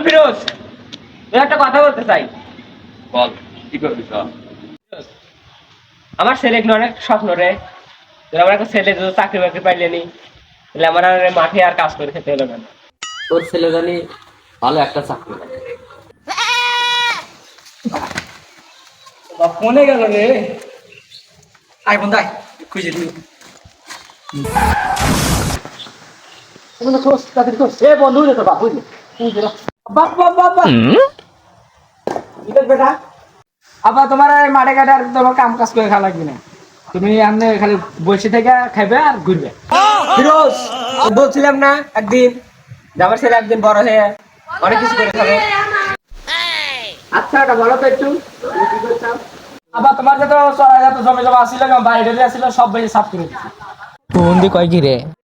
ফিরোজ, একটা কথা বলতে চাই। বল, কি করবি সব? আমার ছেলে এগুলো অনেক স্বপ্ন রে। আমার একটা ছেলে যদি চাকরি বাকরি পাইলেনি, তাহলে আমার আর মাঠে আর কাজ করে খেতে হলো না। তোর ছেলে জানি ভালো একটা চাকরি করে। ফোনে গেল রে। আই বন্ধু আয়, খুঁজে দিই। বন্ধু রে তো বাবু বেটা, আবার তোমার মাঠে ঘাটে আর তোমার কাম কাজ করে খাওয়া লাগবে না। তুমি এমনি খালি বসে থেকে খাইবে আর ঘুরবে। ফিরোজ, বলছিলাম না একদিন যে আমার ছেলে একদিন বড় হয়ে অনেক কিছু করে খাবে। আচ্ছা, ওটা বলো তো একটু, তুমি কি করছো? আবার তোমার যত জমি জমা আসছিল, বাইরে আসছিল, সব বেশি সাফ করে দিচ্ছি। বন্দি কয় কি রে?